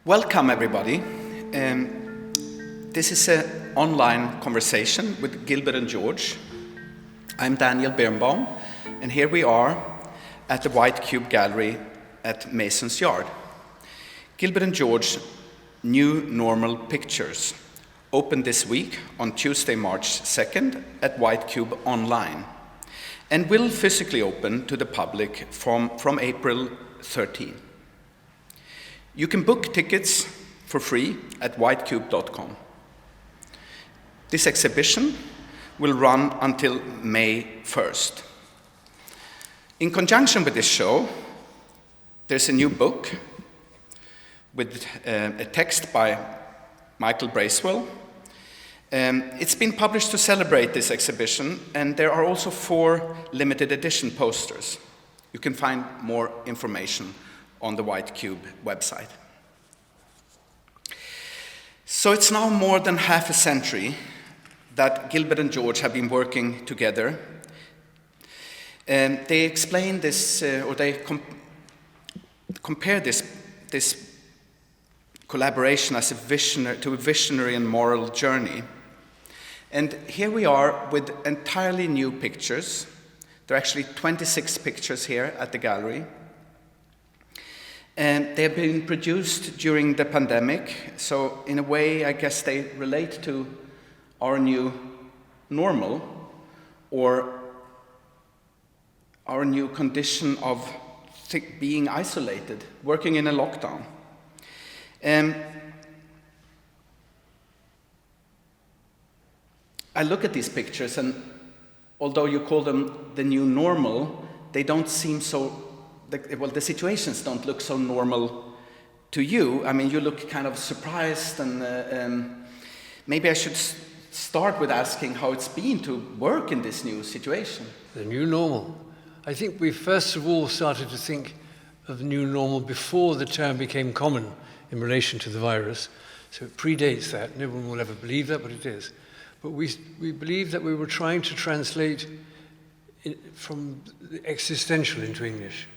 Welcome, everybody. This is an online conversation with Gilbert George. I'm Daniel Birnbaum, and here we are at the White Cube Gallery at Mason's Yard. Gilbert George New Normal Pictures opened this week on Tuesday, March 2nd at White Cube Online, and will physically open to the public from April 13. You can book tickets for free at whitecube.com. This exhibition will run until May 1st. In conjunction with this show, there's a new book with a text by Michael Bracewell. It's been published to celebrate this exhibition, and there are also 4 limited edition posters. You can find more information on the White Cube website. So it's now more than half a century that Gilbert and George have been working together. And they explain this, compare this collaboration as a visionary and moral journey. And here we are with entirely new pictures. There are actually 26 pictures here at the gallery. And they have been produced during the pandemic, so in a way, I guess they relate to our new normal, or our new condition of being isolated, working in a lockdown. I look at these pictures, and although you call them the new normal, they don't seem so. The situations don't look so normal to you. I mean, you look kind of surprised, and maybe I should start with asking how it's been to work in this new situation. The new normal. I think we first of all started to think of the new normal before the term became common in relation to the virus. So it predates that. No one will ever believe that, but it is. But we believed that we were trying to translate it from the existential into English.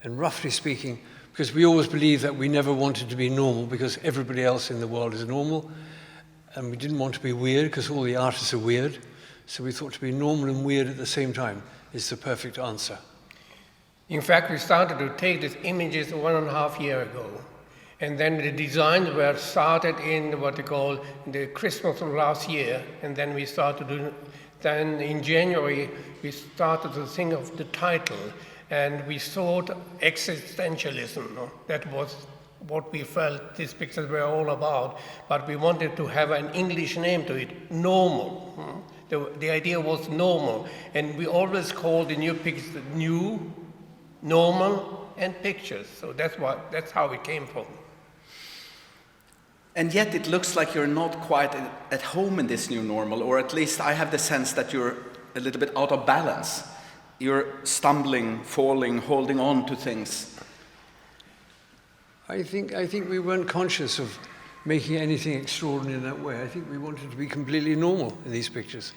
And roughly speaking, because we always believed that we never wanted to be normal because everybody else in the world is normal, and we didn't want to be weird because all the artists are weird, so we thought to be normal and weird at the same time is the perfect answer. In fact, we started to take these images 1.5 years ago, and then the designs were started in what they call the Christmas of last year, and then we started to, then in January, we started to think of the title. And we thought existentialism. No? That was what we felt these pictures were all about. But we wanted to have an English name to it, normal. The idea was normal. And we always called the new pictures new, normal, and pictures. So that's how it came from. And yet it looks like you're not quite at home in this new normal, or at least I have the sense that you're a little bit out of balance. You're stumbling, falling, holding on to things. I think we weren't conscious of making anything extraordinary in that way. I think we wanted to be completely normal in these pictures.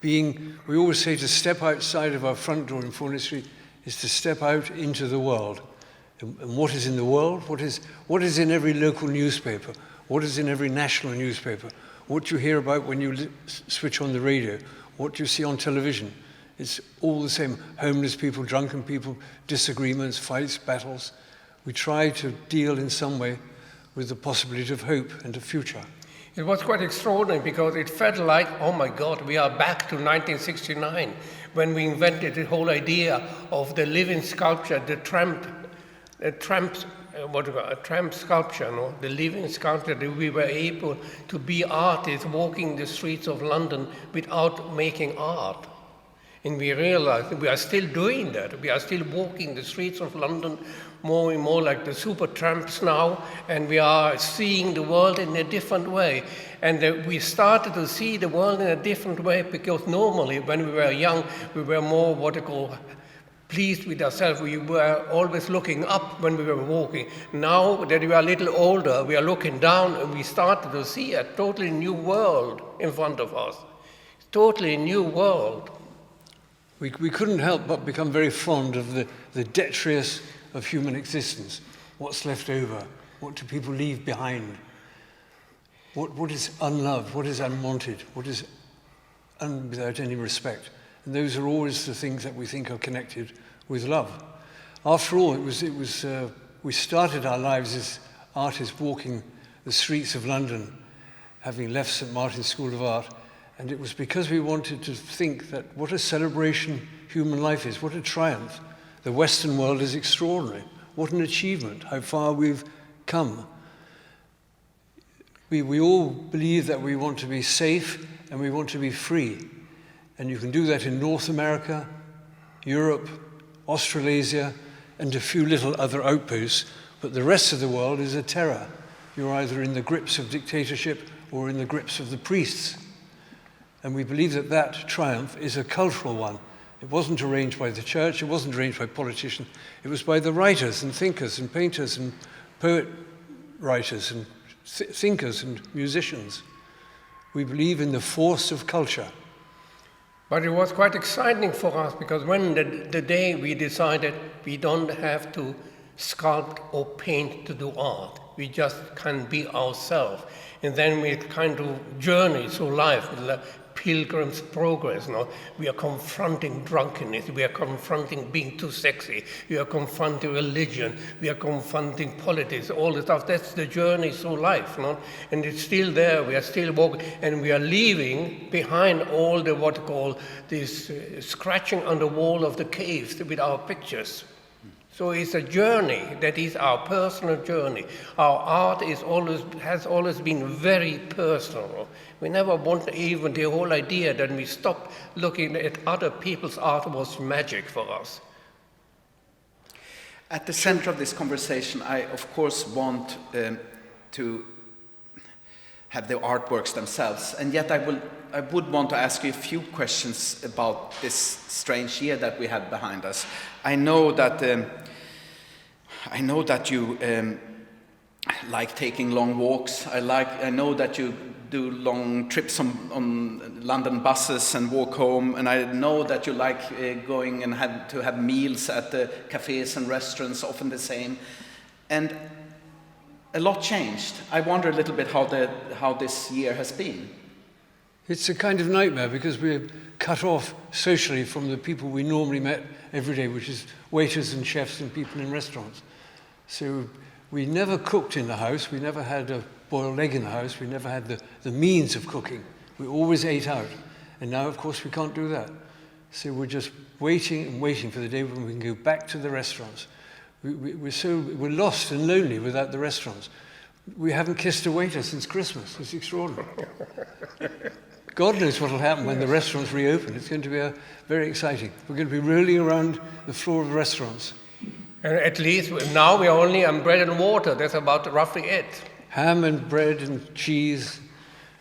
We always say to step outside of our front door in Furnace Street is to step out into the world. And what is in the world? What is in every local newspaper? What is in every national newspaper? What you hear about when you switch on the radio? What you see on television? It's all the same. Homeless people, drunken people, disagreements, fights, battles. We try to deal in some way with the possibility of hope and a future. It was quite extraordinary because it felt like, oh my God, we are back to 1969 when we invented the whole idea of the living sculpture, the tramp sculpture, no? The living sculpture, that we were able to be artists walking the streets of London without making art. And we realized that we are still doing that. We are still walking the streets of London more and more like the super tramps now, and we are seeing the world in a different way. And we started to see the world in a different way because normally when we were young, we were more what they call pleased with ourselves. We were always looking up when we were walking. Now that we are a little older, we are looking down and we started to see a totally new world in front of us. Totally new world. We couldn't help but become very fond of the detritus of human existence, what's left over, What do people leave behind? What is unloved? What is unwanted? What is without any respect? And those are always the things that we think are connected with love. After all, we started our lives as artists walking the streets of London, having left St. Martin's School of Art, and it was because we wanted to think that what a celebration human life is, what a triumph. The Western world is extraordinary. What an achievement, how far we've come. We all believe that we want to be safe and we want to be free. And you can do that in North America, Europe, Australasia, and a few little other outposts, but the rest of the world is a terror. You're either in the grips of dictatorship or in the grips of the priests. And we believe that that triumph is a cultural one. It wasn't arranged by the church, it wasn't arranged by politicians, it was by the writers and thinkers and painters and poet writers and thinkers and musicians. We believe in the force of culture. But it was quite exciting for us because when the day we decided we don't have to sculpt or paint to do art, we just can be ourselves. And then we kind of journey through life with the Pilgrim's progress. You know? We are confronting drunkenness, we are confronting being too sexy, we are confronting religion, we are confronting politics, all the stuff. That's the journey through life. You know? And it's still there, we are still walking, and we are leaving behind all the what you call this scratching on the wall of the caves with our pictures. So it's a journey that is our personal journey. Our art has always been very personal. We never want even the whole idea that we stop looking at other people's art was magic for us. At the center of this conversation, I of course want to have the artworks themselves, and yet I would want to ask you a few questions about this strange year that we have behind us. I know that you like taking long walks. I know that you do long trips on London buses and walk home, and I know that you like going and have meals at the cafes and restaurants, often the same. And a lot changed. I wonder a little bit how this year has been. It's a kind of nightmare because we're cut off socially from the people we normally met every day, which is waiters and chefs and people in restaurants. So we never cooked in the house, we never had a boiled egg in the house, we never had the means of cooking. We always ate out. And now, of course, we can't do that. So we're just waiting and waiting for the day when we can go back to the restaurants. We're lost and lonely without the restaurants. We haven't kissed a waiter since Christmas. It's extraordinary. God knows what will happen when the restaurants reopen. It's going to be very exciting. We're going to be rolling around the floor of the restaurants. And at least now we are only on bread and water. That's about roughly it. Ham and bread and cheese.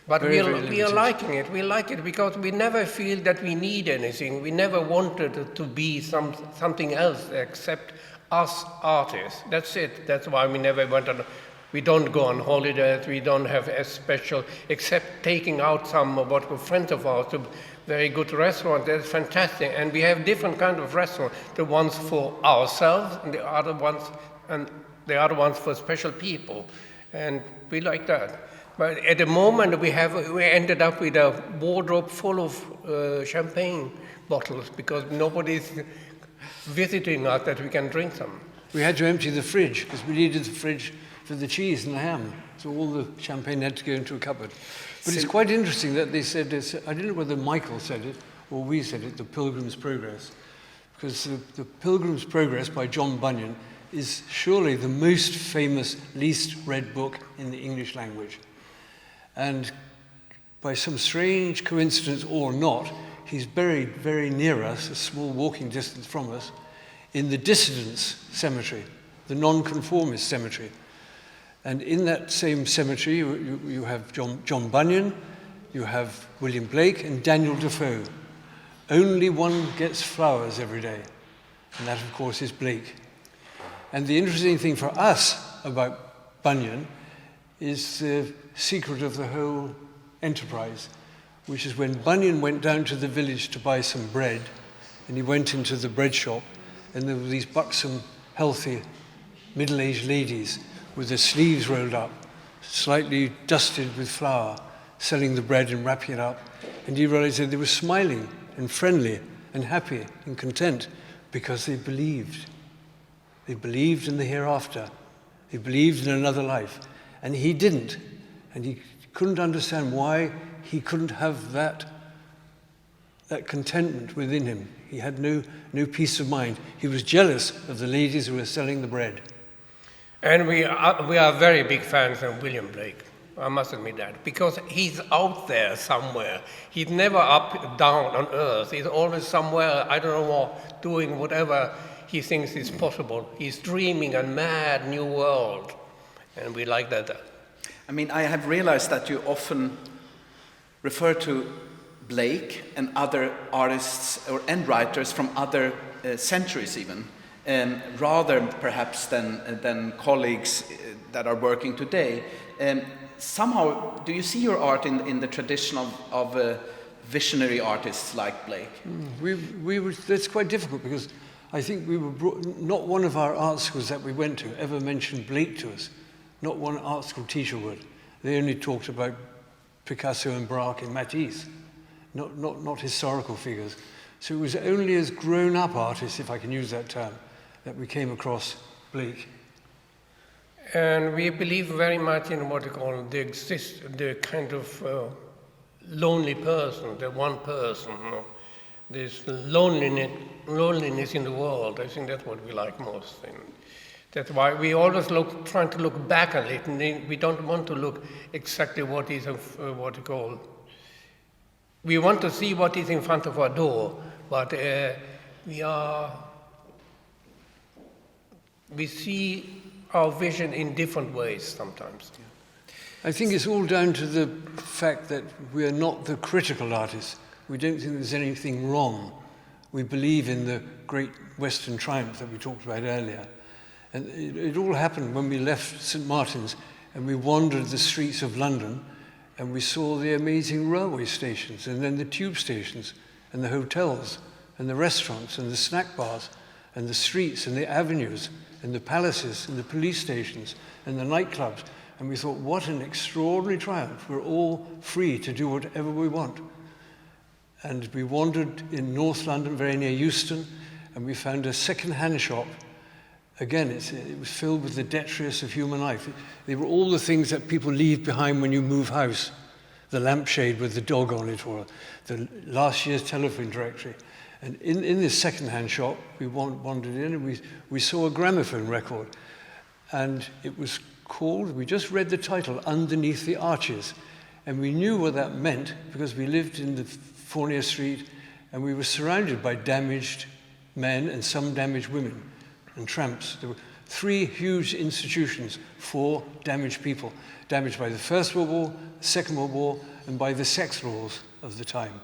But we are liking it. We like it because we never feel that we need anything. We never wanted to be something else except us artists. That's it. That's why we never went on. We don't go on holidays. We don't have a special, except taking out some friends of ours to very good restaurants. That's fantastic. And we have different kind of restaurants. The ones for ourselves, and the other ones for special people. And we like that. But at the moment, we ended up with a wardrobe full of champagne bottles because nobody's visiting us that we can drink some. We had to empty the fridge because we needed the fridge for the cheese and the ham. So all the champagne had to go into a cupboard. But it's quite interesting that they said this. I don't know whether Michael said it or we said it, the Pilgrim's Progress. Because the Pilgrim's Progress by John Bunyan is surely the most famous, least read book in the English language. And by some strange coincidence or not, he's buried very near us, a small walking distance from us, in the Dissidents Cemetery, the Nonconformist Cemetery. And in that same cemetery, you have John Bunyan, you have William Blake, and Daniel Defoe. Only one gets flowers every day, and that, of course, is Blake. And the interesting thing for us about Bunyan is the secret of the whole enterprise, which is when Bunyan went down to the village to buy some bread, and he went into the bread shop, and there were these buxom, healthy, middle-aged ladies with their sleeves rolled up, slightly dusted with flour, selling the bread and wrapping it up. And he realized that they were smiling and friendly and happy and content because they believed. They believed in the hereafter. They believed in another life. And he didn't. And he couldn't understand why he couldn't have that contentment within him. He had no peace of mind. He was jealous of the ladies who were selling the bread. And we are very big fans of William Blake. I must admit that, because he's out there somewhere. He's never up, down on earth. He's always somewhere, I don't know what, doing whatever he thinks is possible. He's dreaming a mad new world, and we like that. I mean, I have realized that you often refer to Blake and other artists and writers from other centuries even, rather perhaps than colleagues that are working today. Somehow, do you see your art in the tradition of visionary artists like Blake? That's quite difficult, because I think we were not one of our art schools that we went to ever mentioned Blake to us. Not one art school teacher would. They only talked about Picasso and Braque and Matisse, not historical figures. So it was only as grown-up artists, if I can use that term, that we came across Blake. And we believe very much in what you call the kind of lonely person, the one person. You know? This loneliness in the world. I think that's what we like most. And that's why we always trying to look back at it, and we don't want to look exactly what is what you call. We want to see what is in front of our door, but we see our vision in different ways sometimes. I think it's all down to the fact that we are not the critical artists. We don't think there's anything wrong. We believe in the great Western triumph that we talked about earlier. And it all happened when we left St. Martin's and we wandered the streets of London, and we saw the amazing railway stations, and then the tube stations, and the hotels, and the restaurants, and the snack bars, and the streets, and the avenues, and the palaces, and the police stations, and the nightclubs. And we thought, what an extraordinary triumph. We're all free to do whatever we want. And we wandered in North London, very near Euston, and we found a second-hand shop. Again, it was filled with the detritus of human life. They were all the things that people leave behind when you move house. The lampshade with the dog on it, or the last year's telephone directory. And in this second-hand shop, we wandered in, and we saw a gramophone record. And it was called, we just read the title, Underneath the Arches. And we knew what that meant, because we lived in the Fournier Street, and we were surrounded by damaged men and some damaged women and tramps. There were 3 huge institutions for damaged people, damaged by the First World War, the Second World War, and by the sex laws of the time.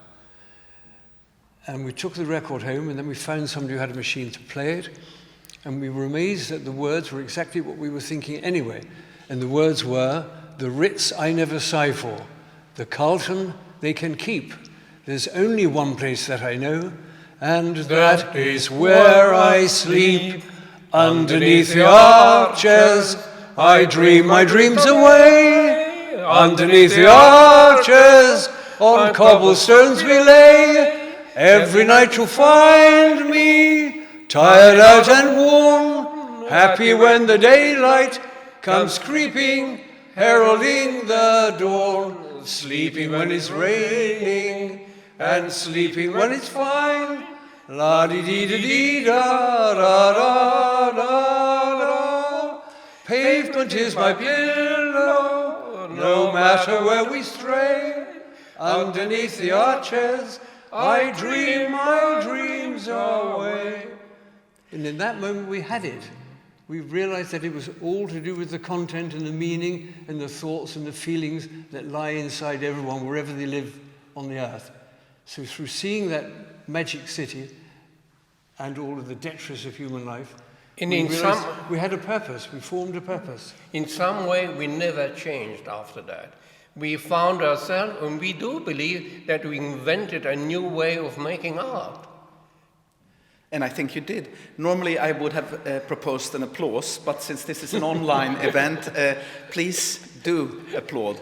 And we took the record home, and then we found somebody who had a machine to play it, and we were amazed that the words were exactly what we were thinking anyway. And the words were, "The Ritz I never sigh for, the Carlton they can keep. There's only one place that I know, and that is where I sleep. Underneath the arches, I dream my dreams away. Underneath the arches, on cobblestones we lay. Every night you'll find me, tired out and worn, happy when the daylight comes creeping, heralding the dawn. Sleeping when it's raining, and sleeping when it's fine. La-di-dee-da-dee-da-da-da-da-da. Pavement is my pillow, no matter where we stray. Underneath the arches, I dream my dreams away. And in that moment we had it. We realized that it was all to do with the content and the meaning and the thoughts and the feelings that lie inside everyone, wherever they live on the earth. So through seeing that magic city and all of the detritus of human life, we had a purpose, we formed a purpose. In some way, we never changed after that. We found ourselves, and we do believe that we invented a new way of making art. And I think you did. Normally I would have proposed an applause, but since this is an online event, please do applaud.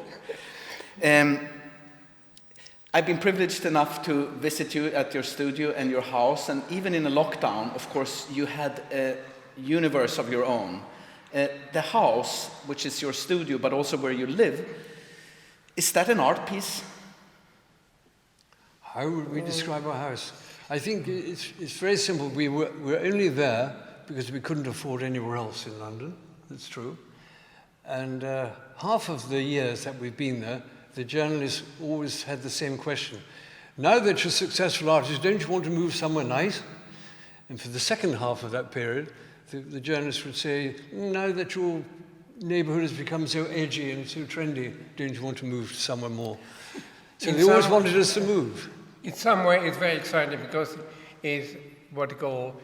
I've been privileged enough to visit you at your studio and your house, and even in a lockdown, of course, you had a universe of your own. The house, which is your studio, but also where you live, is that an art piece? How would we describe our house? I think it's very simple. We're only there because we couldn't afford anywhere else in London. That's true. And half of the years that we've been there, the journalists always had the same question. Now that you're a successful artist, don't you want to move somewhere nice? And for the second half of that period, the journalists would say, now that your neighborhood has become so edgy and so trendy, don't you want to move somewhere more? So they always wanted us to move. In some way, it's very exciting because it's what you call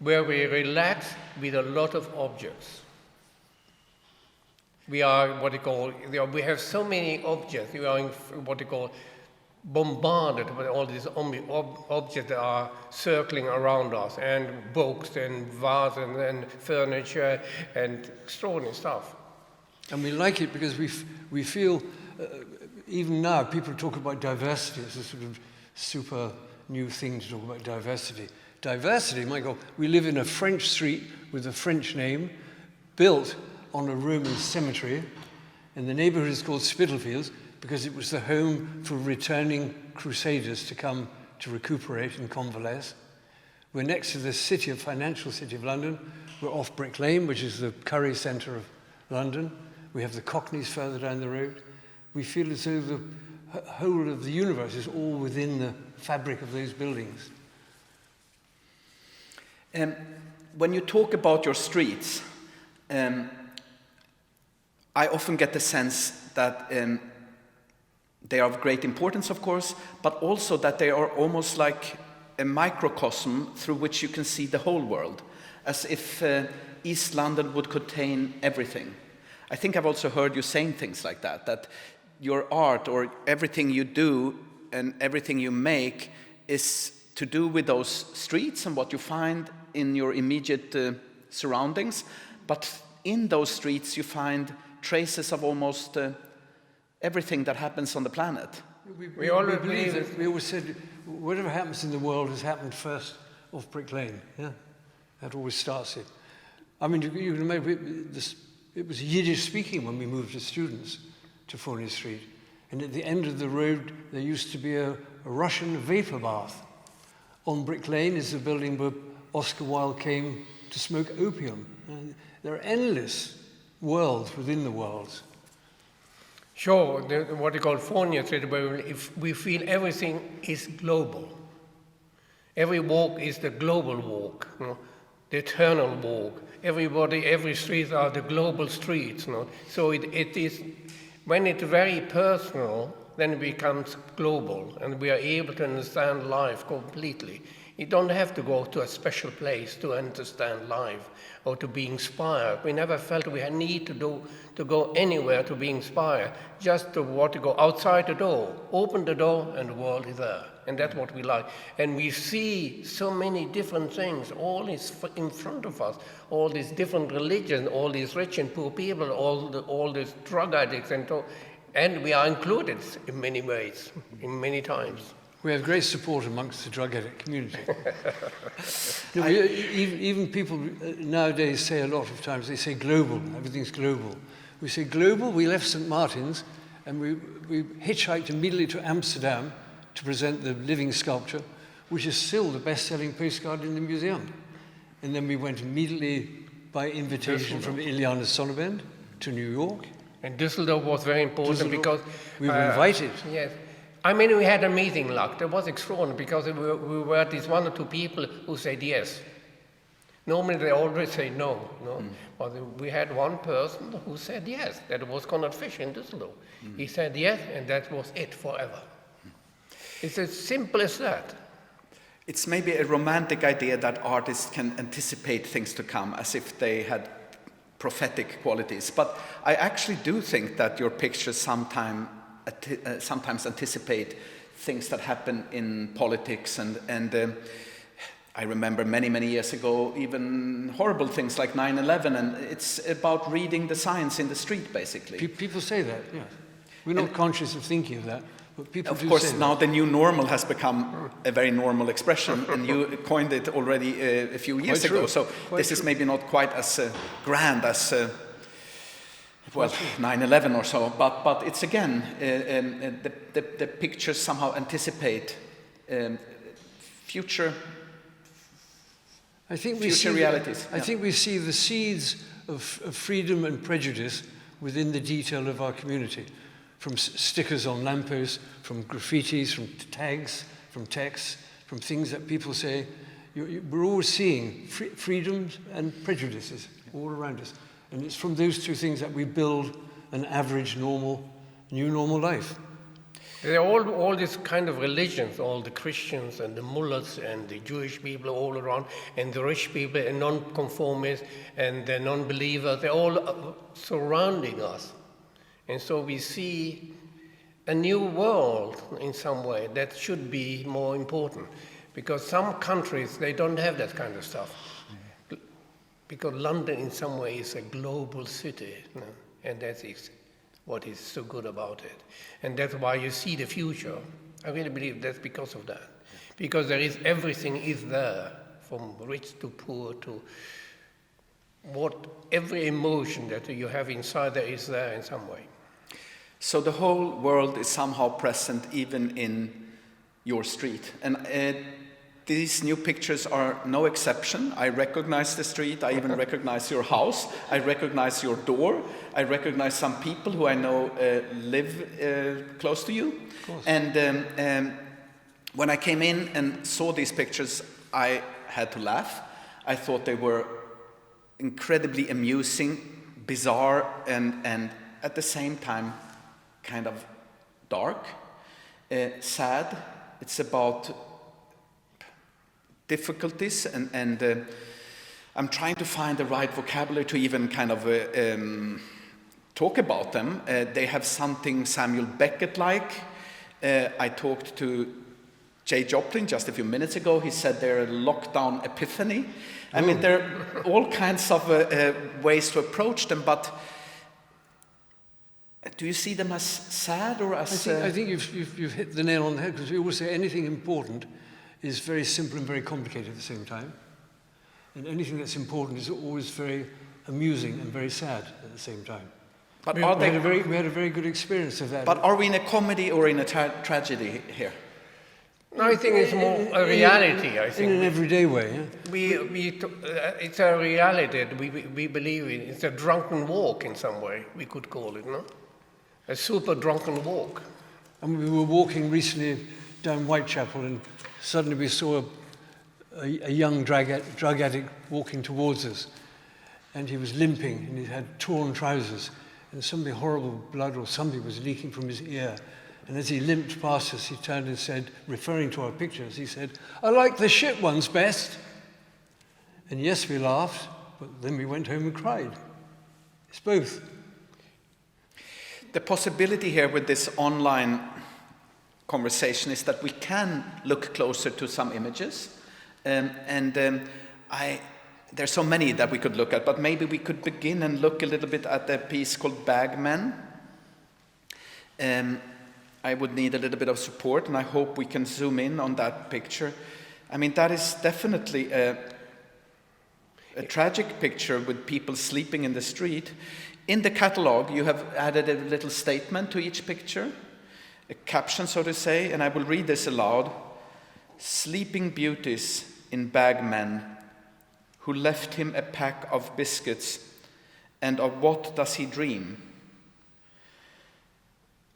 where we relax with a lot of objects. We are what you call, we have so many objects. We are in what you call bombarded with all these objects that are circling around us, and books and vases and furniture and extraordinary stuff. And we like it because we feel, even now, people talk about diversity. It's a sort of super new thing to talk about diversity. Diversity, my God, we live in a French street with a French name, built on a Roman cemetery, and the neighborhood is called Spitalfields because it was the home for returning crusaders to come to recuperate and convalesce. We're next to the financial city of London. We're off Brick Lane, which is the curry centre of London. We have the Cockneys further down the road. We feel as though the whole of the universe is all within the fabric of those buildings. When you talk about your streets, I often get the sense that they are of great importance, of course, but also that they are almost like a microcosm through which you can see the whole world, as if East London would contain everything. I think I've also heard you saying things like that, that your art or everything you do and everything you make is to do with those streets and what you find in your immediate surroundings, but in those streets you find traces of almost everything that happens on the planet. We always believe that. We always said, whatever happens in the world has happened first off Brick Lane. Yeah, that always starts it. I mean, you can imagine it was Yiddish speaking when we moved as students to Forney Street, and at the end of the road there used to be a Russian vapor bath. On Brick Lane is the building where Oscar Wilde came to smoke opium. There are endless worlds within the worlds. Sure, what you call Forney Street, where if we feel everything is global. Every walk is the global walk, you know, the eternal walk. Every street are the global streets. You know? So it is, when it's very personal, then it becomes global, and we are able to understand life completely. You don't have to go to a special place to understand life or to be inspired. We never felt we had need to go anywhere to be inspired, just to want to go outside the door, open the door, and the world is there. And that's what we like. And we see so many different things, all is in front of us, all these different religions, all these rich and poor people, all these drug addicts, and we are included in many ways, in many times. We have great support amongst the drug addict community. Even people nowadays say a lot of times, they say global, everything's global. We say global, we left St. Martin's and we hitchhiked immediately to Amsterdam to present the living sculpture, which is still the best-selling postcard in the museum. And then we went immediately by invitation from Iliana Sonnabend to New York. And Düsseldorf was very important because we were invited. Yes. I mean, we had a meeting luck. That was extraordinary because we were these one or two people who said yes. Normally they always say no. But we had one person who said yes, that it was Conrad Fischer in Düsseldorf. He said yes, and that was it forever. It's as simple as that. It's maybe a romantic idea that artists can anticipate things to come as if they had prophetic qualities. But I actually do think that your pictures sometimes anticipate things that happen in politics, and I remember many, many years ago, even horrible things like 9/11, and it's about reading the signs in the street, basically. People say that, yeah. We're not conscious of thinking of that, but people do say that. Of course, now the new normal has become a very normal expression, and you coined it already a few years ago, so this is maybe not quite as grand as, well, 9/11 or so, but it's again, the pictures somehow anticipate future realities. I think we see the seeds of freedom and prejudice within the detail of our community, from stickers on lampposts, from graffitis, from tags, from texts, from things that people say. We're always seeing freedoms and prejudices all around us. And it's from those two things that we build an average, normal, new normal life. There are all these kind of religions, all the Christians and the mullahs and the Jewish people all around, and the rich people and non-conformists and the non-believers, they're all surrounding us. And so we see a new world in some way that should be more important. Because some countries, they don't have that kind of stuff. Because London in some way is a global city, you know, and that is what is so good about it. And that's why you see the future. I really believe that's because of that. Because everything is there, from rich to poor to every emotion that you have inside there is there in some way. So the whole world is somehow present even in your street. And these new pictures are no exception. I recognize the street, I even recognize your house, I recognize your door, I recognize some people who I know live close to you. And when I came in and saw these pictures, I had to laugh. I thought they were incredibly amusing, bizarre, and at the same time kind of dark, sad. It's about difficulties, and I'm trying to find the right vocabulary to even kind of talk about them. They have something Samuel Beckett-like. I talked to Jay Joplin just a few minutes ago. He said they're a lockdown epiphany. I mean, there are all kinds of ways to approach them, but do you see them as sad or as... I think you've hit the nail on the head, because we always say anything important is very simple and very complicated at the same time. And anything that's important is always very amusing and very sad at the same time. But we had a very good experience of that. But are we in a comedy or in a tragedy here? No, I think it's more a reality, I think. In an everyday way, yeah? It's a reality that we believe in. It's a drunken walk in some way, we could call it, no? A super drunken walk. And we were walking recently down Whitechapel, and suddenly we saw a young drug addict walking towards us, and he was limping, and he had torn trousers, and something horrible, blood or something was leaking from his ear. And as he limped past us, he turned and said, referring to our pictures, he said, "I like the shit ones best." And yes, we laughed, but then we went home and cried. It's both. The possibility here with this online conversation is that we can look closer to some images, there's so many that we could look at, but maybe we could begin and look a little bit at the piece called Bagmen. I would need a little bit of support, and I hope we can zoom in on that picture. I mean, that is definitely a tragic picture with people sleeping in the street. In the catalog, you have added a little statement to each picture, a caption, so to say, and I will read this aloud. "Sleeping beauties in Bagmen, who left him a pack of biscuits, and of what does he dream?"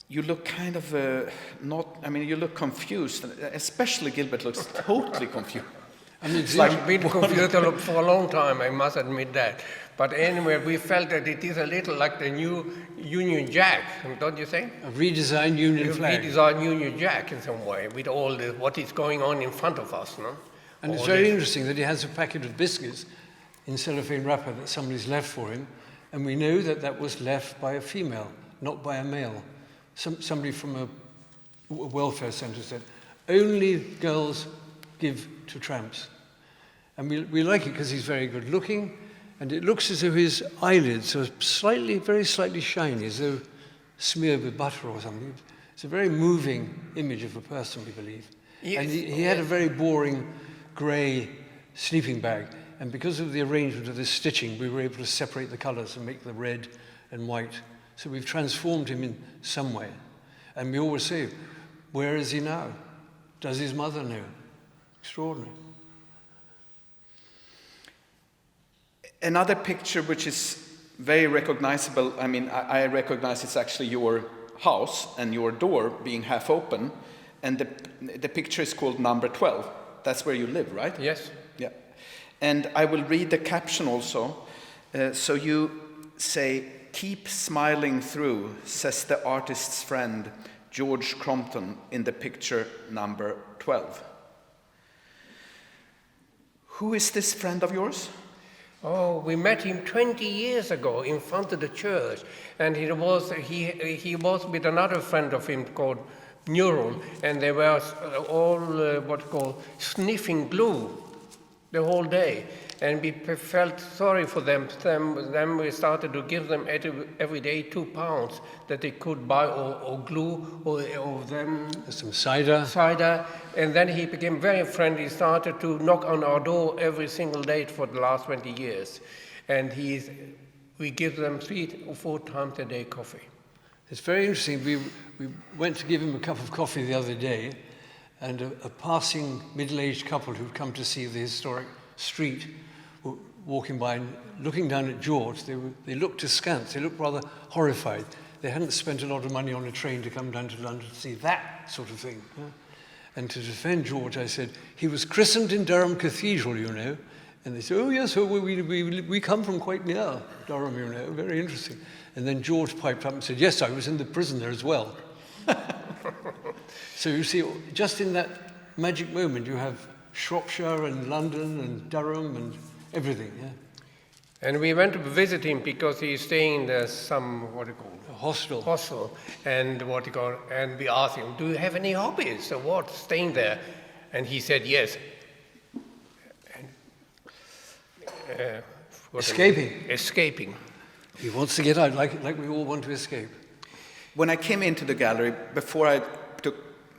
You look kind of you look confused, especially Gilbert looks totally confused. I mean, it's like been confused for a long time, I must admit that. But anyway, we felt that it is a little like the new Union Jack, don't you think? A redesigned Union flag. Redesigned Union Jack in some way, with all what is going on in front of us, no? And it's very interesting that he has a packet of biscuits in cellophane wrapper that somebody's left for him, and we know that that was left by a female, not by a male. Somebody from a welfare centre said, only girls give to tramps. And we like it because he's very good looking, and it looks as though his eyelids are very slightly shiny, as though smeared with butter or something. It's a very moving image of a person, we believe. Yes. And he had a very boring grey sleeping bag, and because of the arrangement of this stitching, we were able to separate the colours and make the red and white. So we've transformed him in some way. And we always say, where is he now? Does his mother know? Extraordinary. Another picture which is very recognizable, I mean, I recognize it's actually your house and your door being half open, and the picture is called number 12. That's where you live, right? Yes. Yeah. And I will read the caption also. So you say, "Keep smiling through," says the artist's friend, George Crompton, in the picture number 12. Who is this friend of yours? Oh, we met him 20 years ago in front of the church, and he was with another friend of him called Neural, and they were all what you call sniffing glue the whole day, and we felt sorry for them. Then we started to give them every day £2 that they could buy or glue or them some cider. And then he became very friendly. He started to knock on our door every single day for the last 20 years. And we give them 3 or 4 times a day coffee. It's very interesting. We went to give him a cup of coffee the other day, and a passing middle-aged couple who'd come to see the historic street were walking by and looking down at George. They looked askance. They looked rather horrified. They hadn't spent a lot of money on a train to come down to London to see that sort of thing. And to defend George, I said, he was christened in Durham Cathedral, you know. And they said, oh, yes, we come from quite near Durham, you know. Very interesting. And then George piped up and said, yes, I was in the prison there as well. So you see, just in that magic moment, you have Shropshire and London and Durham and everything, yeah. And we went to visit him because he's staying in some, a hostel. And and we asked him, do you have any hobbies or what, staying there? And he said yes. And, Escaping. He wants to get out, like we all want to escape. When I came into the gallery, before I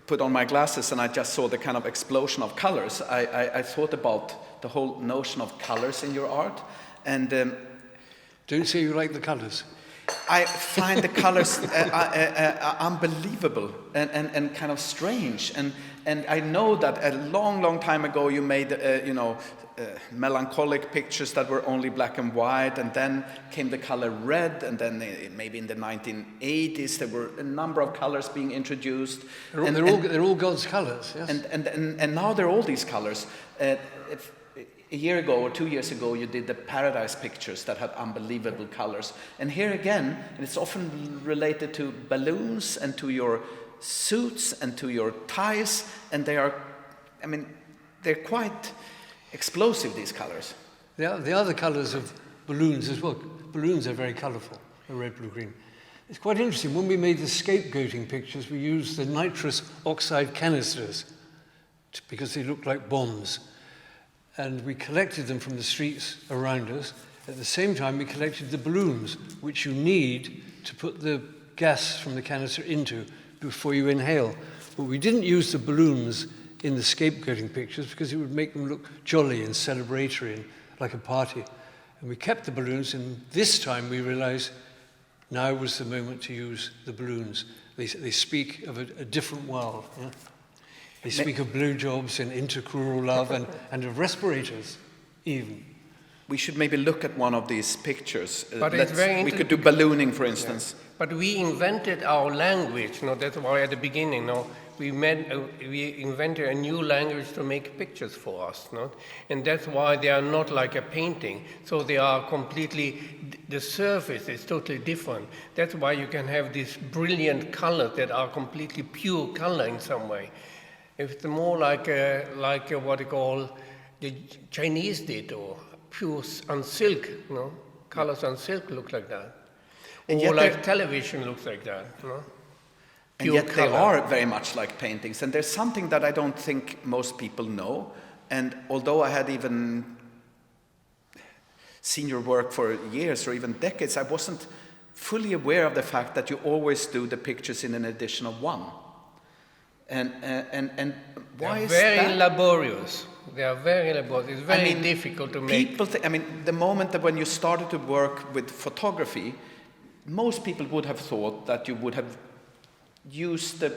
put on my glasses and I just saw the kind of explosion of colors, I thought about the whole notion of colors in your art. And don't say you like the colors. I find the colors unbelievable and kind of strange. And I know that a long time ago you made, melancholic pictures that were only black and white, and then came the color red, and then maybe in the 1980s there were a number of colors being introduced. They're all God's colors, yes. And now there are all these colors. A year ago or 2 years ago, you did the Paradise pictures that had unbelievable colors. And here again, it's often related to balloons and to your suits and to your ties, and they're quite explosive, these colors. The other colors of balloons as well. Balloons are very colorful, red, blue, green. It's quite interesting. When we made the scapegoating pictures, we used the nitrous oxide canisters because they looked like bombs. And we collected them from the streets around us. At the same time, we collected the balloons, which you need to put the gas from the canister into before you inhale. But we didn't use the balloons in the scapegoating pictures because it would make them look jolly and celebratory and like a party. And we kept the balloons, and this time we realized now was the moment to use the balloons. They speak of a different world. Yeah? They speak of blowjobs and intercrural love and of respirators, even. We should maybe look at one of these pictures. But it's very we could do ballooning, for instance. Yeah. But we invented our language. That's why at the beginning, we invented a new language to make pictures for us. And that's why they are not like a painting. So they are completely, the surface is totally different. That's why you can have these brilliant colors that are completely pure color in some way. It's more like what you call the Chinese did, or pure on silk, colors on silk look like that. And or like television looks like that, And yet they are very much like paintings. And there's something that I don't think most people know. And although I had even seen your work for years or even decades, I wasn't fully aware of the fact that you always do the pictures in an edition of one. And why is that? Very laborious. They are very laborious. It's very difficult to make. The moment that when you started to work with photography, most people would have thought that you would have used the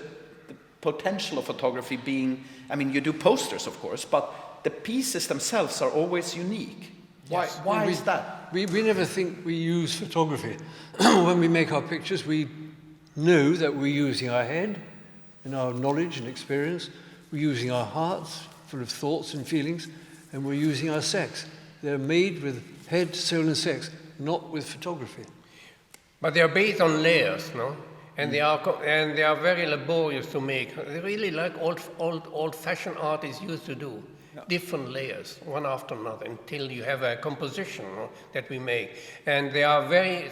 potential of photography being, you do posters, of course, but the pieces themselves are always unique. Yes. Why is that? We never think we use photography. When we make our pictures, we know that we're using our head and our knowledge and experience. We're using our hearts, full of thoughts and feelings, and we're using our sex. They're made with head, soul, and sex, not with photography. But they are based on layers, no? And they are very laborious to make. They're really like old-fashioned artists used to do. Different layers, one after another, until you have a composition, no, that we make. And they are very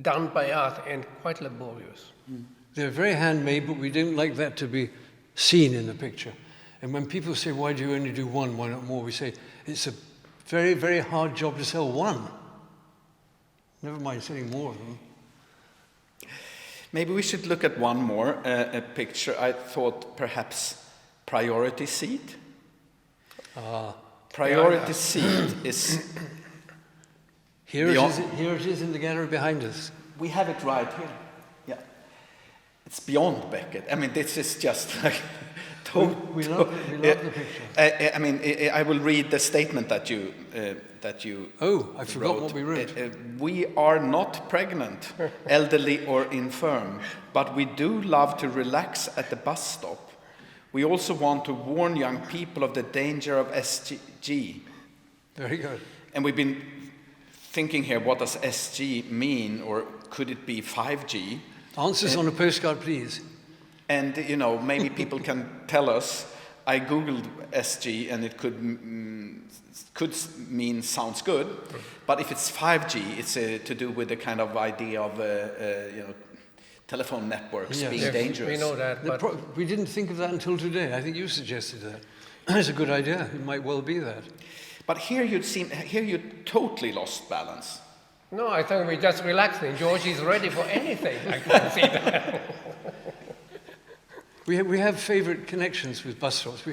done by us and quite laborious. They're very handmade, but we don't like that to be seen in the picture. And when people say, why do you only do one, why not more? We say, it's a very, very hard job to sell one. Never mind selling more of them. Maybe we should look at one more picture. I thought perhaps Priority Seat. Priority Seat is... Here it is in the gallery behind us. We have it right here. Yeah. It's beyond Beckett. This is just like... We love the picture. I will read the statement that you Oh, I forgot wrote. what we wrote. We are not pregnant, elderly or infirm, but we do love to relax at the bus stop. We also want to warn young people of the danger of SG. Very good. And we've been thinking here, what does SG mean, or could it be 5G? Answers on a postcard, please. And, maybe people can tell us. I Googled SG, and it could mean sounds good. But if it's 5G, it's to do with the kind of idea of, telephone networks being dangerous. We know that, we didn't think of that until today. I think you suggested that. It's a good idea. It might well be that. But here you totally lost balance. No, I think we're just relaxing. George is ready for anything. I can see that. We have favorite connections with bus stops.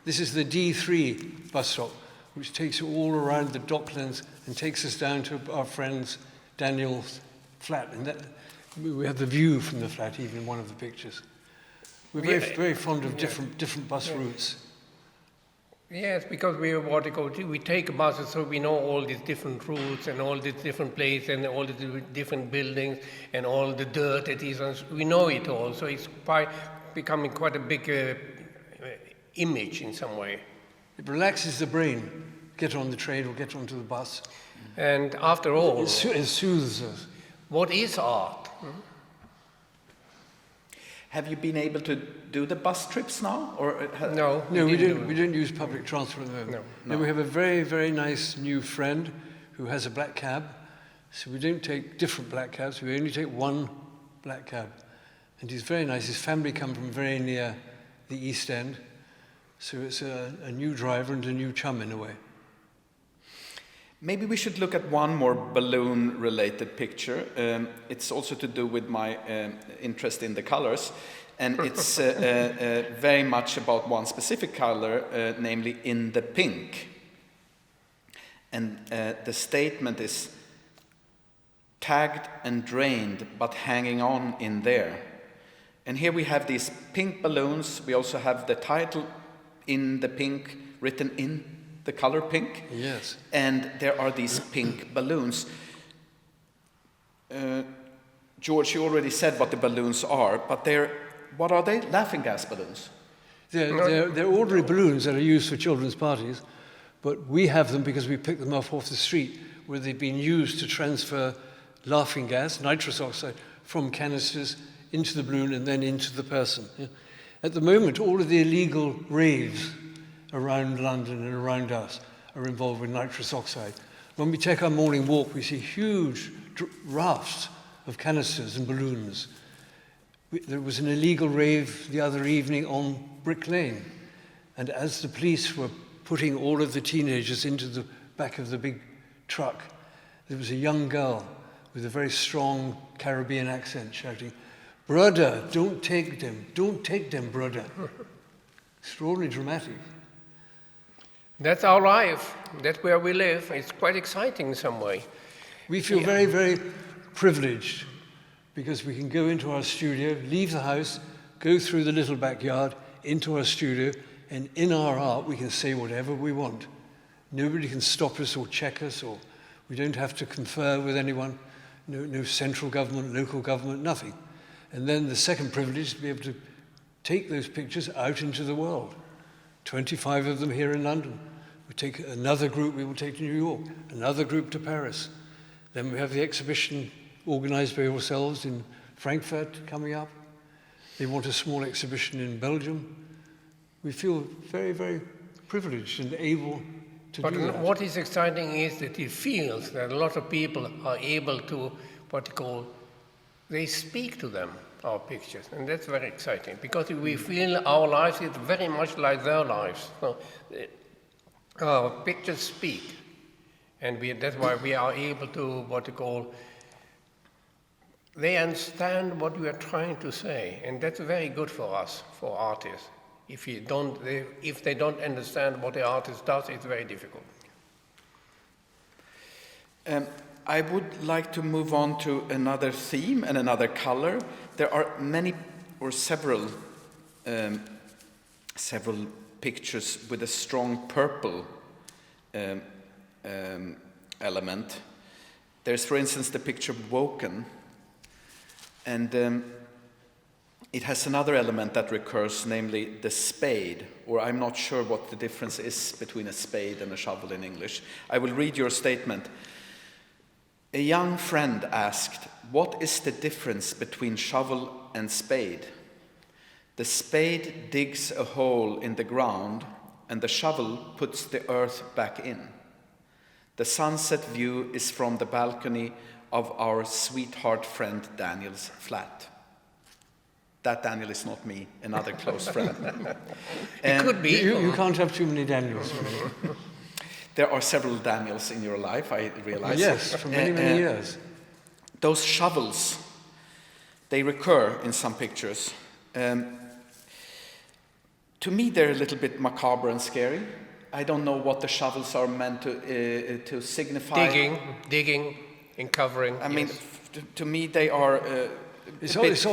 This is the D3 bus stop, which takes you all around the Docklands and takes us down to our friend's Daniel's flat. And we have the view from the flat, even in one of the pictures. We're very fond of different bus routes. Yes, because we want to go. We take buses, so we know all these different routes and all these different places and all the different buildings and all the dirt it is. And we know it all, so it's becoming quite a big image in some way. It relaxes the brain. Get on the train or get onto the bus. And after all, it soothes us. What is art? Have you been able to do the bus trips now? No, we don't use public transport at the moment. No. We have a very, very nice new friend who has a black cab. So we don't take different black cabs. We only take one black cab. And he's very nice. His family come from very near the East End. So it's a new driver and a new chum in a way. Maybe we should look at one more balloon-related picture. It's also to do with my interest in the colors. And it's very much about one specific color, namely in the pink. And the statement is, tagged and drained, but hanging on in there. And here we have these pink balloons. We also have the title in the pink, written in the color pink. Yes. And there are these pink balloons. George, you already said what the balloons are, but what are they? Laughing gas balloons. They're ordinary balloons that are used for children's parties, but we have them because we pick them off the street, where they've been used to transfer laughing gas, nitrous oxide, from canisters into the balloon and then into the person. Yeah. At the moment, all of the illegal raves around London and around us are involved with nitrous oxide. When we take our morning walk, we see huge rafts of canisters and balloons. There was an illegal rave the other evening on Brick Lane, And as the police were putting all of the teenagers into the back of the big truck, there was a young girl with a very strong Caribbean accent shouting, "Brother, don't take them, brother." Extraordinarily dramatic. That's our life. That's where we live. It's quite exciting in some way. We feel very, very privileged because we can go into our studio, leave the house, go through the little backyard, into our studio, and in our art we can say whatever we want. Nobody can stop us or check us, or we don't have to confer with anyone. No central government, local government, nothing. And then the second privilege is to be able to take those pictures out into the world. 25 of them here in London. We take another group, we will take to New York, another group to Paris. Then we have the exhibition organized by yourselves in Frankfurt coming up. They want a small exhibition in Belgium. We feel very, very privileged and able to do that. But what is exciting is that it feels that a lot of people are able to, they speak to them, our pictures, and that's very exciting, because we feel our lives is very much like their lives. So, our pictures speak, and that's why we are able to, they understand what we are trying to say, and that's very good for us, for artists. If they don't understand what the artist does, it's very difficult. I would like to move on to another theme and another color. There are several pictures with a strong purple element. There's, for instance, the picture Woken, and it has another element that recurs, namely the spade, or I'm not sure what the difference is between a spade and a shovel in English. I will read your statement. A young friend asked, "What is the difference between shovel and spade?" The spade digs a hole in the ground, and the shovel puts the earth back in. The sunset view is from the balcony of our sweetheart friend Daniel's flat. That Daniel is not me, another close friend. It could be. You can't have too many Daniels. There are several Daniels in your life, I realize. Yes, for many, many years. Those shovels, they recur in some pictures. To me, they're a little bit macabre and scary. I don't know what the shovels are meant to signify. Digging and covering. I mean, to me, they are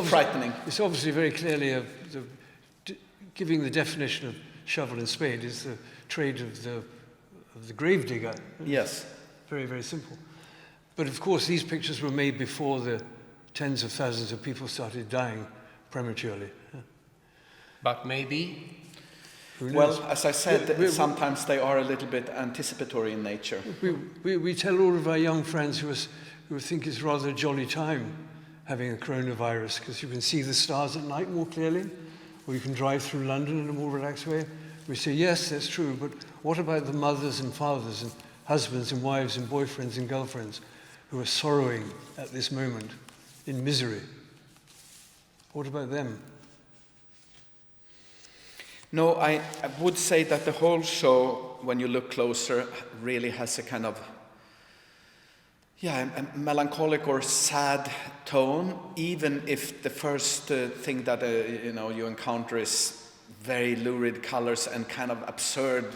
frightening. It's obviously very clearly giving the definition of shovel and spade is the trade of the grave digger. Yes. Very, very simple. But of course, these pictures were made before the tens of thousands of people started dying prematurely. But maybe. Well, as I said, sometimes they are a little bit anticipatory in nature. We tell all of our young friends who think it's rather a jolly time having a coronavirus, because you can see the stars at night more clearly, or you can drive through London in a more relaxed way. We say, yes, that's true, but what about the mothers and fathers and husbands and wives and boyfriends and girlfriends who are sorrowing at this moment in misery? What about them? No, I would say that the whole show, when you look closer, really has a kind of, a melancholic or sad tone, even if the first thing that you encounter is very lurid colors and kind of absurd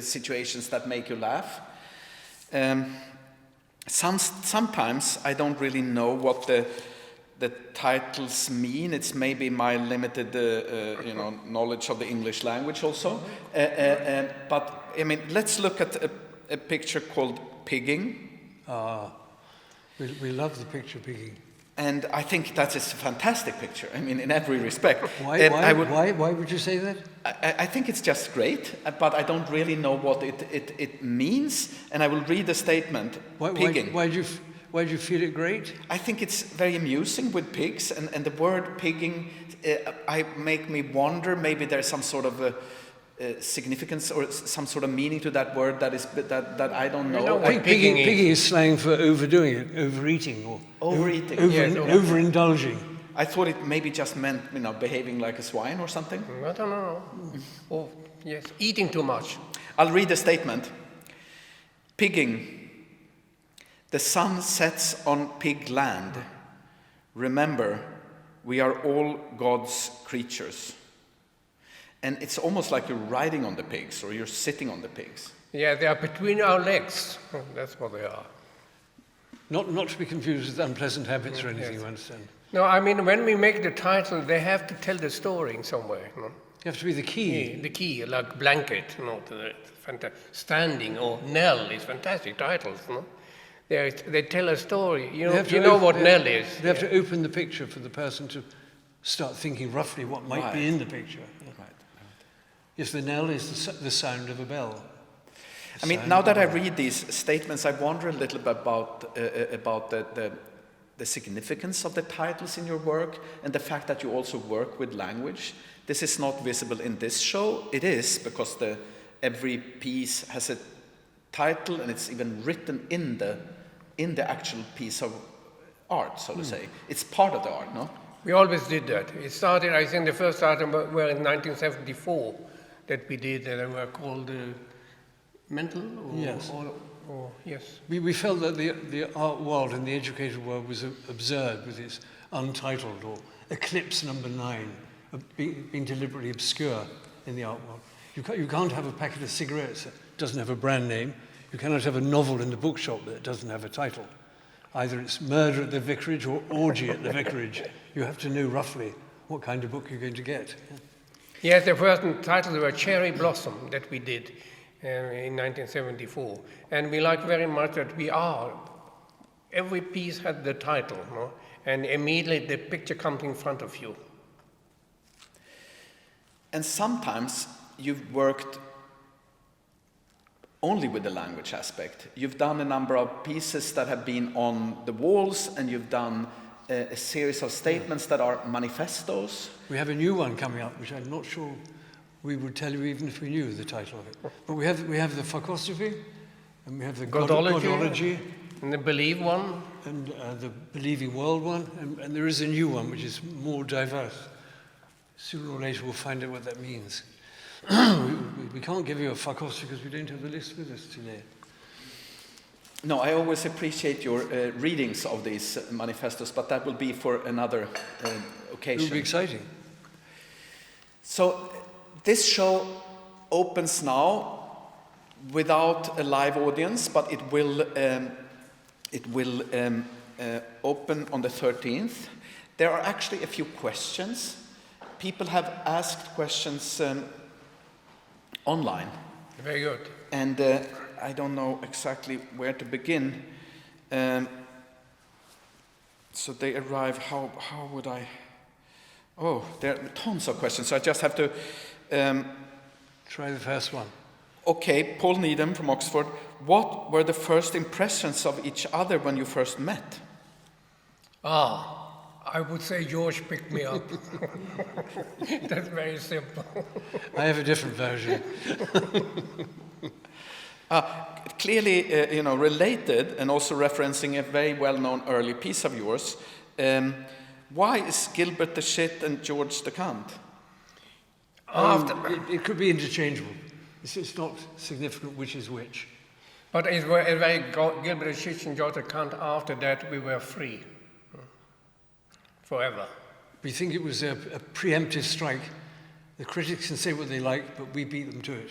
situations that make you laugh. Sometimes I don't really know what the titles mean. It's maybe my limited knowledge of the English language also. But I mean, let's look at a picture called Pigging. We love the picture Pigging. And I think that is a fantastic picture. I mean, in every respect. Why would you say that? I think it's just great, but I don't really know what it means. And I will read the statement. Pigging. Why do you feel it great? I think it's very amusing with pigs, and the word pigging make me wonder. Maybe there's some sort of significance or some sort of meaning to that word that I don't know. Pigging is slang for overdoing it, overeating, or overeating, overindulging. I thought it maybe just meant behaving like a swine or something. I don't know. Yes, eating too much. I'll read the statement. Pigging. The sun sets on pig land. Remember, we are all God's creatures. And it's almost like you're riding on the pigs or you're sitting on the pigs. Yeah, they are between our legs. That's what they are. Not to be confused with unpleasant habits or anything, Yes. you understand? No, I mean, when we make the title, they have to tell the story in some way. You know? You have to be the key. The key, like blanket, you know, standing or Nell is fantastic titles. You know? They tell a story. You know what Nell is. They have to open the picture for the person to start thinking roughly what might be in the picture. Right. Yes, the knell is the sound of a bell. I mean, now that I read these statements, I wonder a little bit about the significance of the titles in your work and the fact that you also work with language. This is not visible in this show. It is, because every piece has a title and it's even written in the actual piece of art, so to say. It's part of the art, no? We always did that. It started, I think the first art were in 1974 that we did, and they were called Mental? Yes. Yes. We felt that the art world and the educated world was absurd with its Untitled or Eclipse number 9 being deliberately obscure in the art world. You can't have a packet of cigarettes that doesn't have a brand name. You cannot have a novel in the bookshop that doesn't have a title. Either it's Murder at the Vicarage or Orgy at the Vicarage. You have to know roughly what kind of book you're going to get. Yes, the first titles were Cherry Blossom that we did in 1974. And we like very much that every piece had the title, no? And immediately the picture comes in front of you. And sometimes you've worked only with the language aspect. You've done a number of pieces that have been on the walls, and you've done a series of statements that are manifestos. We have a new one coming up, which I'm not sure we would tell you even if we knew the title of it. But we have the Phacostrophe, and we have the Godology, and the Believe one, and the Believing World one, and there is a new one which is more diverse. Sooner or later we'll find out what that means. We can't give you a Phacostrophe because we don't have the list with us today. No, I always appreciate your readings of these manifestos, but that will be for another occasion. It will be exciting. So this show opens now without a live audience, but it will open on the 13th. There are actually a few questions. People have asked questions online. Very good. And I don't know exactly where to begin. So they arrive, how would I? Oh, there are tons of questions, so I just have to... Try the first one. Okay, Paul Needham from Oxford. What were the first impressions of each other when you first met? I would say George picked me up. That's very simple. I have a different version. Clearly, related and also referencing a very well-known early piece of yours. Why is Gilbert the shit and George the cunt? It could be interchangeable. It's not significant which is which. But it's very Gilbert the shit and George the cunt. After that, we were free. Forever. We think it was a preemptive strike. The critics can say what they like, but we beat them to it.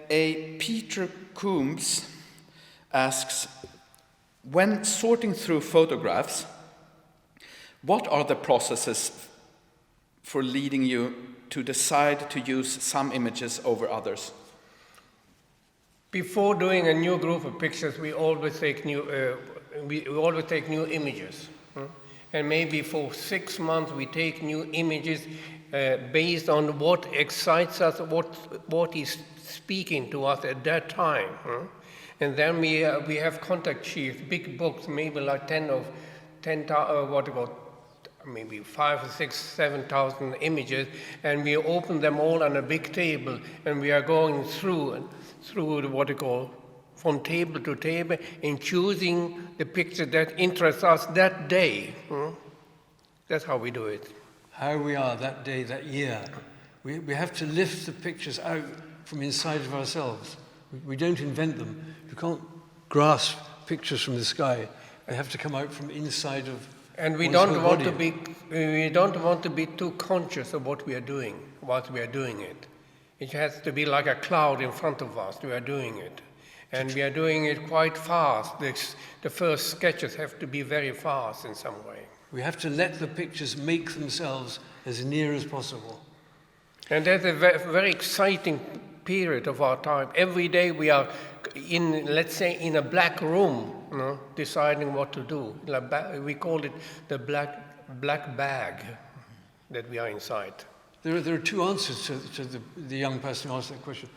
A Peter Coombs asks, when sorting through photographs, what are the processes for leading you to decide to use some images over others? Before doing a new group of pictures, we always take new images. And maybe for 6 months we take new images based on what excites us, what is speaking to us at that time. And then we have contact sheets, big books, maybe like 5, 6, 7,000 images, and we open them all on a big table, and we are going through what you call from table to table and choosing the picture that interests us that day. That's how we do it. how we are that day, that year. We have to lift the pictures out from inside of ourselves. We don't invent them. You can't grasp pictures from the sky. They have to come out from inside of And we one's don't whole want body. we don't want to be too conscious of what we are doing whilst we are doing it. It has to be like a cloud in front of us. We are doing it. And we are doing it quite fast. The first sketches have to be very fast in some way. We have to let the pictures make themselves as near as possible. And that's a very exciting period of our time. Every day we are in, let's say, in a black room, you know, deciding what to do. We call it the black bag that we are inside. There are two answers to the young person who asked that question.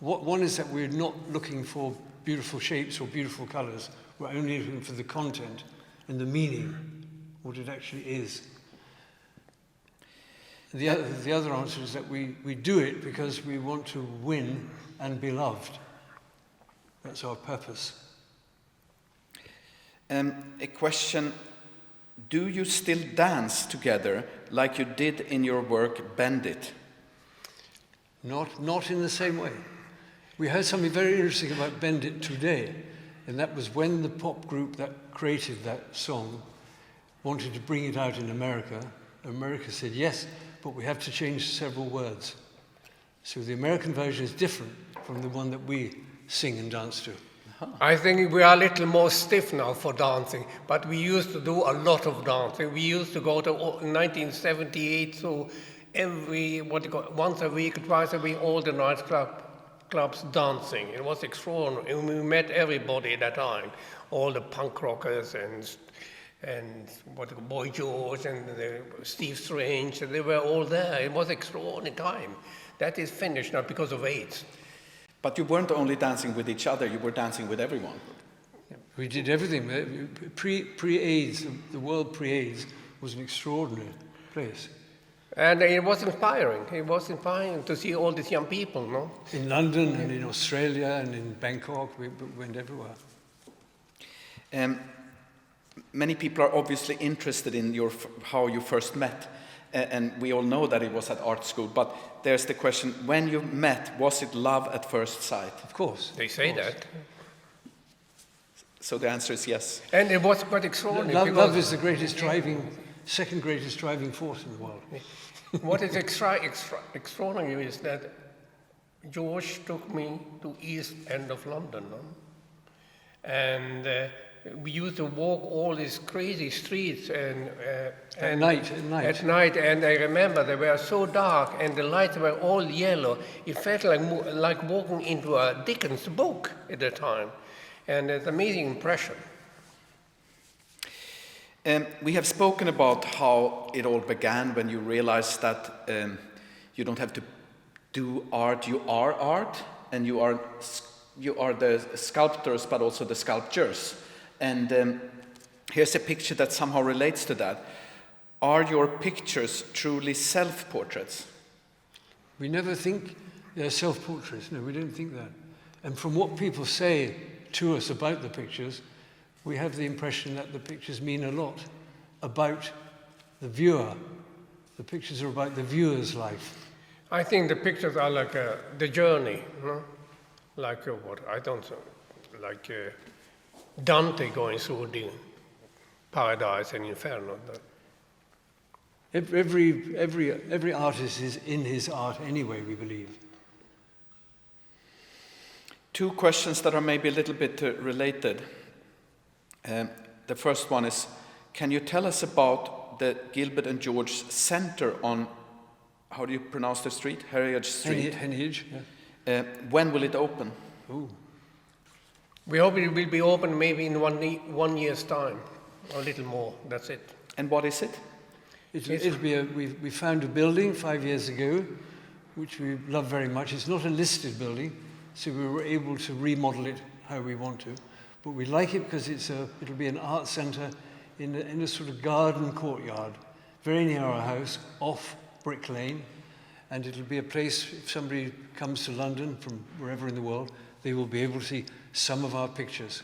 One is that we're not looking for beautiful shapes or beautiful colors. We're only looking for the content and the meaning, what it actually is. The other answer is that we do it because we want to win and be loved. That's our purpose. A question, do you still dance together like you did in your work Bend It? Not in the same way. We heard something very interesting about Bend It today, and that was when the pop group that created that song wanted to bring it out in America. America said, yes, but we have to change several words. So the American version is different from the one that we sing and dance to. I think we are a little more stiff now for dancing, but we used to do a lot of dancing. We used to go to 1978, so once a week, twice a week, all the nightclubs dancing. It was extraordinary. And we met everybody at that time, all the punk rockers and Boy George and Steve Strange, they were all there. It was an extraordinary time. That is finished now because of AIDS. But you weren't only dancing with each other, you were dancing with everyone. We did everything. Pre-AIDS, the world pre-AIDS was an extraordinary place. And it was inspiring. It was inspiring to see all these young people, no? In London and in Australia and in Bangkok, we went everywhere. Many people are obviously interested in how you first met. And we all know that it was at art school, but there's the question, when you met, was it love at first sight? Of course. They say that. So the answer is yes. And it was quite extraordinary. Love is the second greatest driving force in the world. What is extraordinary is that George took me to East End of London, no? And we used to walk all these crazy streets At night. At night, and I remember they were so dark and the lights were all yellow. It felt like walking into a Dickens book at the time, and it's an amazing impression. We have spoken about how it all began when you realized that you don't have to do art, you are art, and you are the sculptors, but also the sculptures. And here's a picture that somehow relates to that. Are your pictures truly self-portraits? We never think they're self-portraits. No, we don't think that. And from what people say to us about the pictures, we have the impression that the pictures mean a lot about the viewer. The pictures are about the viewer's life. I think the pictures are like the journey, no? Like Dante going through the paradise and inferno. Every artist is in his art anyway, we believe. Two questions that are maybe a little bit related. The first one is, can you tell us about the Gilbert and George Center on, how do you pronounce the street? Heritage Street? Heritage, yeah. When will it open? Ooh. We hope it will be open maybe in 1 year's time, or a little more, that's it. And what is it? It'll be we found a building 5 years ago, which we love very much. It's not a listed building, so we were able to remodel it how we want to. But we like it because it'll be an art centre in a sort of garden courtyard, very near our house, off Brick Lane. And it'll be a place, if somebody comes to London from wherever in the world, they will be able to see some of our pictures.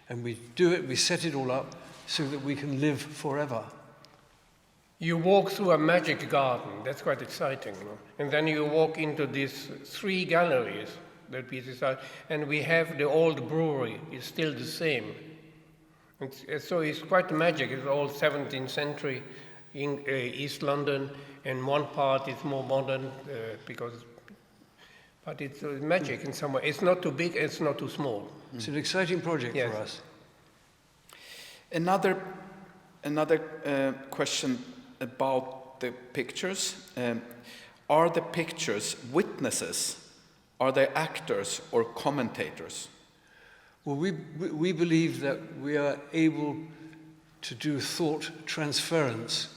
And we set it all up so that we can live forever. You walk through a magic garden, that's quite exciting, no? And then you walk into these 3 galleries that we decided, and we have the old brewery, it's still the same. So it's quite magic, it's all 17th century in East London, and one part is more modern, but it's magic in some way. It's not too big, it's not too small. It's an exciting project Yes. for us. Another question about the pictures. Are the pictures witnesses? Are they actors or commentators? Well, we believe that we are able to do thought transference.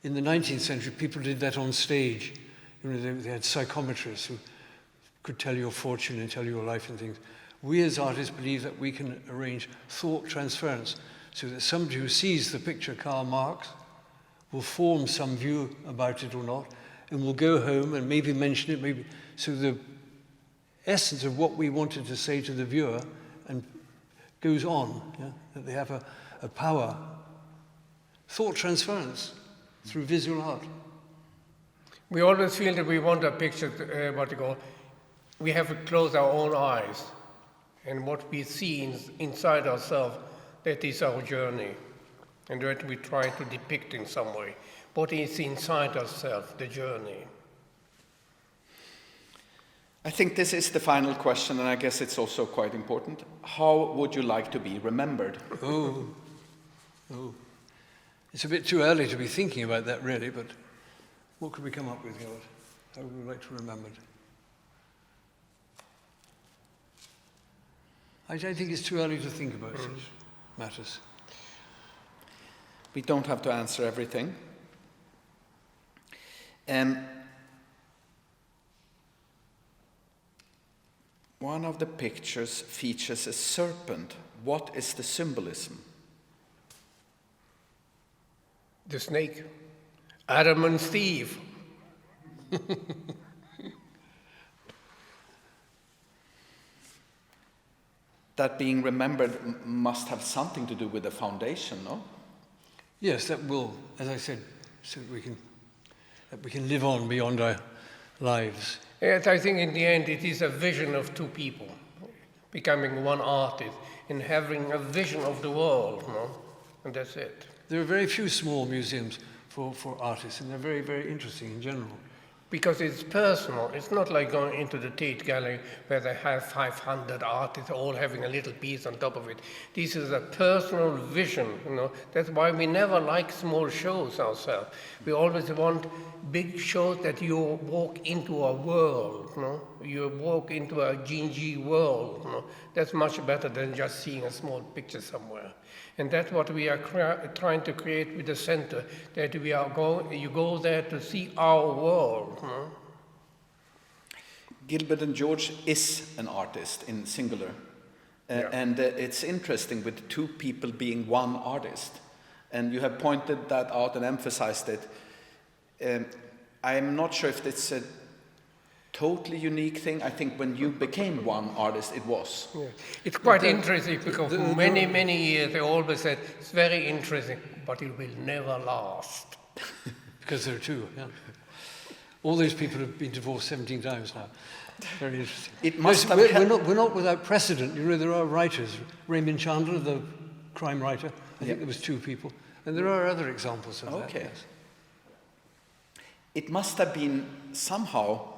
In the 19th century, people did that on stage. You know, they had psychometrists who could tell your fortune and tell your life and things. We as artists believe that we can arrange thought transference so that somebody who sees the picture Karl Marx will form some view about it or not, and will go home and maybe mention it, maybe. So the essence of what we wanted to say to the viewer and goes on, yeah? That they have a power. Thought transference through visual art. We always feel that we want a picture, we have to close our own eyes. And what we see inside ourselves, that is our journey. And that we try to depict in some way. What is inside ourselves, the journey. I think this is the final question, and I guess it's also quite important. How would you like to be remembered? Oh. It's a bit too early to be thinking about that, really, but what could we come up with, Gilbert? How would we like to be remembered? I don't think it's too early to think about such matters. We don't have to answer everything. One of the pictures features a serpent. What is the symbolism? The snake. Adam and Steve. That being remembered must have something to do with the foundation, no? Yes, that will, as I said, so that we can live on beyond our lives. Yes, I think in the end it is a vision of 2 people becoming one artist and having a vision of the world, no? And that's it. There are very few small museums for artists, and they're very, very interesting in general. Because it's personal. It's not like going into the Tate Gallery where they have 500 artists all having a little piece on top of it. This is a personal vision, you know. That's why we never like small shows ourselves. We always want big shows that you walk into a world, you know. You walk into a Gingy world, you know. That's much better than just seeing a small picture somewhere. And that's what we are trying to create with the center, that you go there to see our world. Huh? Gilbert and George is an artist in singular. Yeah. And it's interesting with 2 people being one artist. And you have pointed that out and emphasized it. I'm not sure if it's a totally unique thing. I think when you became one artist, it was. Yeah. It's quite interesting because for many, many years they always said, it's very interesting, but it will never last. Because there are 2, yeah. All those people have been divorced 17 times now. Very interesting. It must have we're not without precedent. You know, there are writers. Raymond Chandler, the crime writer, I think there was 2 people. And there are other examples of that. Okay. Yes. It must have been somehow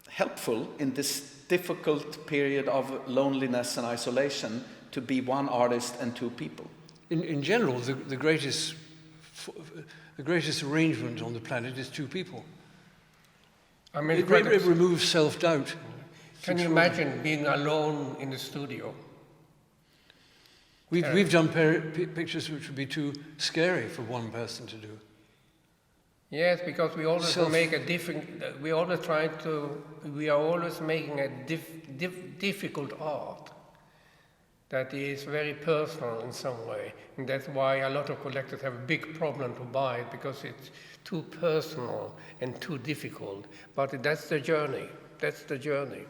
helpful in this difficult period of loneliness and isolation to be one artist and 2 people. In general, the greatest arrangement on the planet is 2 people. I mean, It removes self-doubt. Can you imagine being alone in the studio? We've done pictures which would be too scary for one person to do. Yes, because we always make a different. We are always making a difficult art that is very personal in some way, and that's why a lot of collectors have a big problem to buy it, because it's too personal and too difficult. But that's the journey. That's the journey.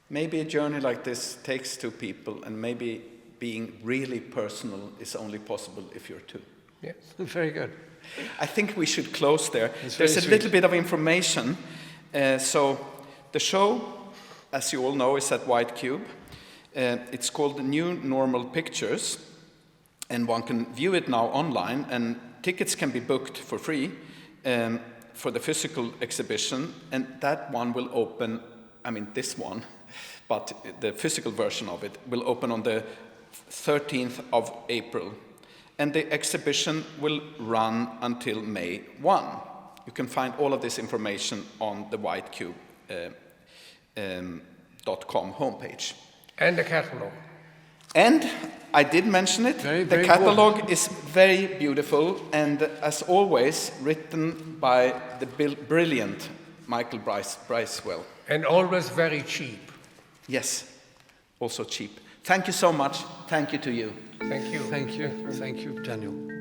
Maybe a journey like this takes 2 people, and maybe being really personal is only possible if you're two. Yes. Very good. I think we should close there. That's There's very a little bit of information. So the show, as you all know, is at White Cube. It's called the New Normal Pictures, and one can view it now online, and tickets can be booked for free for the physical exhibition, and that one will open, I mean this one, but the physical version of it will open on the 13th of April. And the exhibition will run until May 1. You can find all of this information on the whitecube.com homepage. And the catalog. And I did mention it, Very, the very catalog is very beautiful, and as always, written by the brilliant Michael Bricewell. And always very cheap. Yes, also cheap. Thank you so much. Thank you to you. Thank you. Thank you. Thank you, Daniel.